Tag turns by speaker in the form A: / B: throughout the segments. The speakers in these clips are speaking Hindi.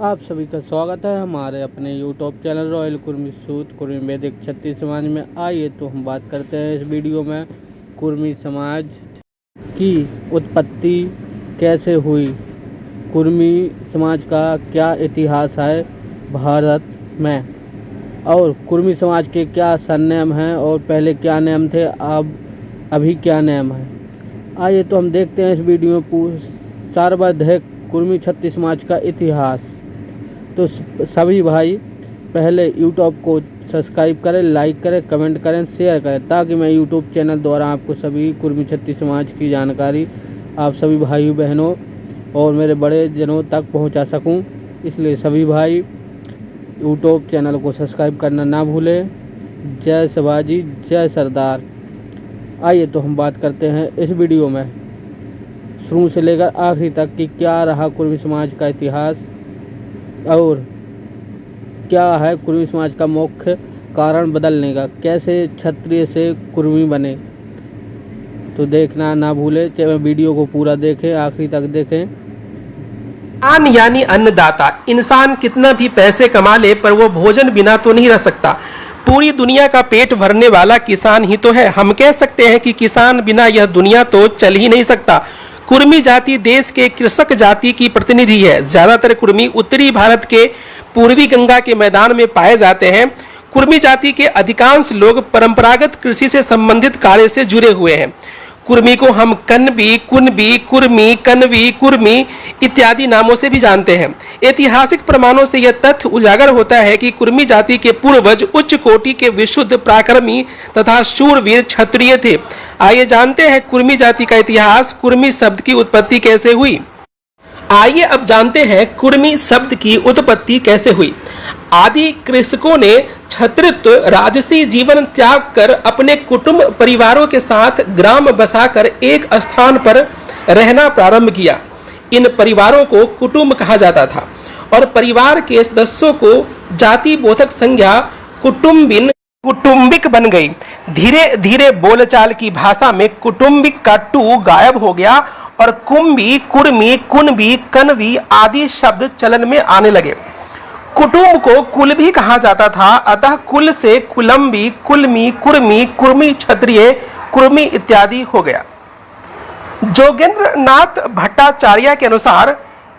A: आप सभी का स्वागत है हमारे अपने यूट्यूब चैनल रॉयल कुर्मी सूत कुर्मी वैदिक क्षत्रिय समाज में। आइए तो हम बात करते हैं इस वीडियो में कुर्मी समाज की उत्पत्ति कैसे हुई, कुर्मी समाज का क्या इतिहास है भारत में, और कुर्मी समाज के क्या सरनेम हैं और पहले क्या नेम थे, अब अभी क्या नेम है। आइए तो हम देखते हैं इस वीडियो में सर्वाधिक कुर्मी क्षत्रिय समाज का इतिहास। तो सभी भाई पहले यूट्यूब को सब्सक्राइब करें, लाइक करें, कमेंट करें, शेयर करें, ताकि मैं यूट्यूब चैनल द्वारा आपको सभी कुर्मी क्षत्रिय समाज की जानकारी आप सभी भाइयों बहनों और मेरे बड़े जनों तक पहुंचा सकूं। इसलिए सभी भाई यूट्यूब चैनल को सब्सक्राइब करना ना भूलें। जय शिवाजी, जय सरदार। आइए तो हम बात करते हैं इस वीडियो में शुरू से लेकर आखिरी तक कि क्या रहा कुर्मी समाज का इतिहास और क्या है कुर्मी समाज का मुख्य कारण बदलने का, कैसे क्षत्रिय से कुर्मी बने। तो देखना ना भूले, वीडियो को पूरा देखें, आखिरी तक देखें।
B: किसान यानी अन्नदाता। इंसान कितना भी पैसे कमा ले पर वो भोजन बिना तो नहीं रह सकता। पूरी दुनिया का पेट भरने वाला किसान ही तो है। हम कह सकते हैं कि किसान बिना यह दुनिया तो चल ही नहीं सकता। कुर्मी जाति देश के कृषक जाति की प्रतिनिधि है। ज्यादातर कुर्मी उत्तरी भारत के पूर्वी गंगा के मैदान में पाए जाते हैं। कुर्मी जाति के अधिकांश लोग परंपरागत कृषि से संबंधित कार्य से जुड़े हुए हैं। कुर्मी को हम कन्वी, कुनबी, कुर्मी, कन्वी, कुर्मी इत्यादि नामों से भी जानते हैं। ऐतिहासिक प्रमाणों से यह तथ्य उजागर होता है कि कुर्मी जाति के पूर्वज उच्च कोटि के विशुद्ध पराक्रमी तथा शूरवीर क्षत्रिय थे। आइए जानते हैं कुर्मी जाति का इतिहास। कुर्मी शब्द की उत्पत्ति कैसे हुई। आइए अब जानते हैं कुर्मी शब्द की उत्पत्ति कैसे हुई। आदि कृषकों ने क्षत्रित्व राजसी जीवन त्याग कर अपने कुटुंब परिवारों के साथ ग्राम बसाकर एक स्थान पर रहना प्रारंभ किया। इन परिवारों को कुटुंब कहा जाता था और परिवार के सदस्यों को जाति बोधक संज्ञा कुटुंबिक बन गई। धीरे धीरे बोलचाल की भाषा में कुटुंबिक का टू गायब हो गया और कुंबी, कुर्मी, कुनबी, कन्वी आदि शब्द चलन में आने लगे। कुटुंब को कुल भी कहा जाता था, अतः कुल से कुलम्बी, कुलमी, कुर्मी, कुर्मी क्षत्रिय, कुर्मी इत्यादि हो गया। जोगेंद्र नाथ भट्टाचार्य के अनुसार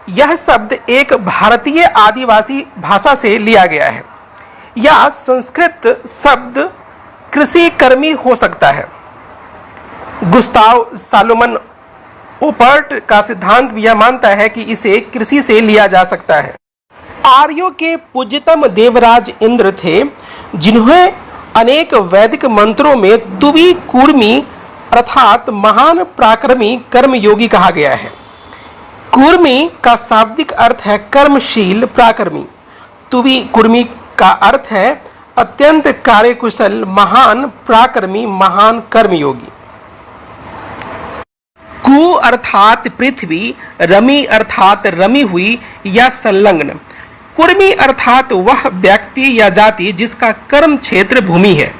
B: यह शब्द एक भारतीय आदिवासी भाषा से लिया गया है या संस्कृत शब्द कृषि कर्मी हो सकता है। गुस्ताव सालोमन ओपर्ट का सिद्धांत भी यह मानता है कि इसे कृषि से लिया जा सकता है। आर्यों के पूज्यतम देवराज इंद्र थे, जिन्हें अनेक वैदिक मंत्रों में तुबी कुर्मी अर्थात महान पराक्रमी कर्मयोगी कहा गया है। कुर्मी का शाब्दिक अर्थ है कर्मशील पराक्रमी। तुबी कुर्मी का अर्थ है अत्यंत कार्यकुशल, महान पराक्रमी, महान कर्मयोगी। कु अर्थात पृथ्वी, रमी अर्थात रमी हुई या संलग्न। कुर्मी अर्थात वह व्यक्ति या जाति जिसका कर्म क्षेत्र भूमि है।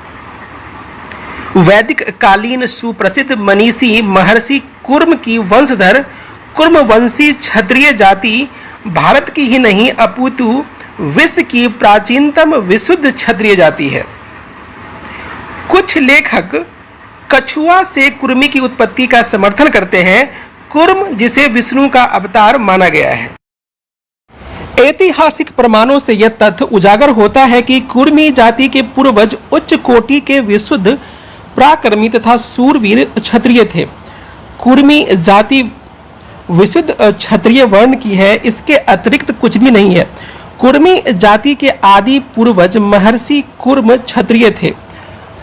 B: वैदिक कालीन सुप्रसिद्ध मनीषी महर्षि कुर्म की वंशधर कुर्मवंशी क्षत्रिय जाति भारत की ही नहीं अपितु विश्व की प्राचीनतम विशुद्ध क्षत्रिय जाति है। कुछ लेखक कछुआ से कुर्मी की उत्पत्ति का समर्थन करते हैं। कुर्म जिसे विष्णु का अवतार माना गया है। ऐतिहासिक प्रमाणों से यह तथ्य उजागर होता है कि कुर्मी जाति के पूर्वज उच्च कोटि के विशुद्ध पराक्रमी तथा शूरवीर क्षत्रिय थे। कुर्मी जाति विशुद्ध क्षत्रिय वर्ण की है, इसके अतिरिक्त कुछ भी नहीं है। कुर्मी जाति के आदि पूर्वज महर्षि कुर्म क्षत्रिय थे,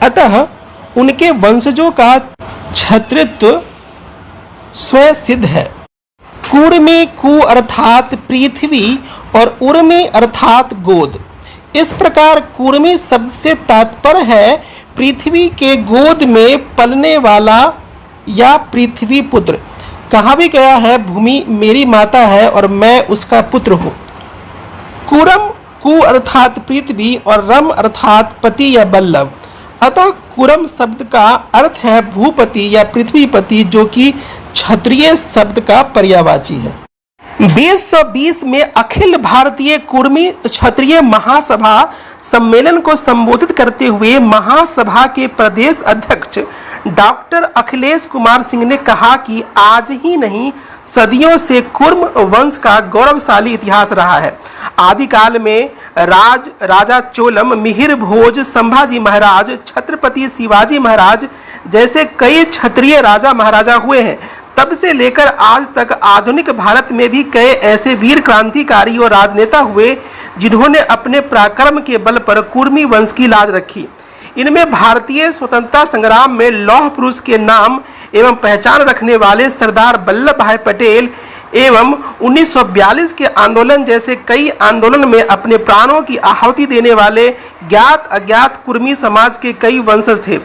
B: अतः उनके वंशजों का क्षत्रित्व स्वयं सिद्ध है। कुर्मी कु अर्थात पृथ्वी और उर्मी अर्थात गोद। इस प्रकार कुर्मी शब्द से तात्पर्य है पृथ्वी के गोद में पलने वाला या पृथ्वी पुत्र। कहा भी गया है भूमि मेरी माता है और मैं उसका पुत्र हूँ। कुरम कु अर्थात पृथ्वी और रम अर्थात पति या बल्लभ। अतः कुरम शब्द का अर्थ है भूपति या पृथ्वीपति, जो कि क्षत्रिय शब्द का पर्यायवाची है। 2020 में अखिल भारतीय कुर्मी क्षत्रिय महासभा सम्मेलन को संबोधित करते हुए महासभा के प्रदेश अध्यक्ष डॉक्टर अखिलेश कुमार सिंह ने कहा कि आज ही नहीं सदियों से कुर्म वंश का गौरवशाली इतिहास रहा है। आदिकाल में राजा चोलम, मिहिर भोज, संभाजी महाराज, छत्रपति शिवाजी महाराज जैसे कई क्षत्रिय राजा महाराजा हुए हैं। तब से लेकर आज तक आधुनिक भारत में भी कई ऐसे वीर क्रांतिकारी और राजनेता हुए जिन्होंने अपने पराक्रम के बल पर कुर्मी वंश की लाज रखी। इनमें भारतीय स्वतंत्रता संग्राम में लौह पुरुष के नाम एवं पहचान रखने वाले सरदार वल्लभ भाई पटेल एवं 1942 के आंदोलन जैसे कई आंदोलन में अपने प्राणों की आहुति देने वाले ज्ञात अज्ञात कुर्मी समाज के कई वंशज थे।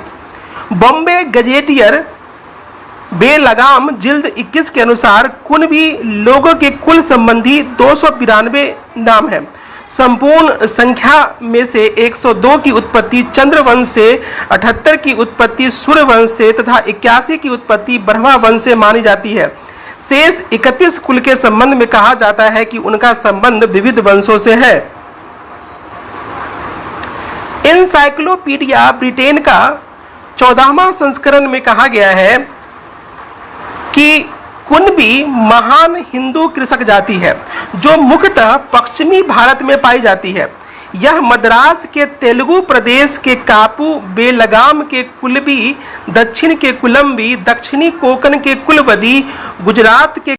B: बॉम्बे गजेटियर बेलगाम जिल्द 21 के अनुसार कुनबी लोगों के कुल संबंधी 292 नाम है। संपूर्ण संख्या में से 102 की उत्पत्ति चंद्रवंश से, 78 की उत्पत्ति सूर्यवंश से तथा 81 की उत्पत्ति ब्रह्मा वंश से मानी जाती है। शेष 31 कुल के संबंध में कहा जाता है कि उनका संबंध विविध वंशों से है। एनसाइक्लोपीडिया ब्रिटेन का 14वां संस्करण में कहा गया है कि कुनबी महान हिंदू कृषक जाति है जो मुख्यतः पश्चिमी भारत में पाई जाती है। यह मद्रास के तेलुगु प्रदेश के कापू, बेलगाम के कुलबी, दक्षिण के कुलम्बी, दक्षिणी कोंकण के कुलवदी, गुजरात के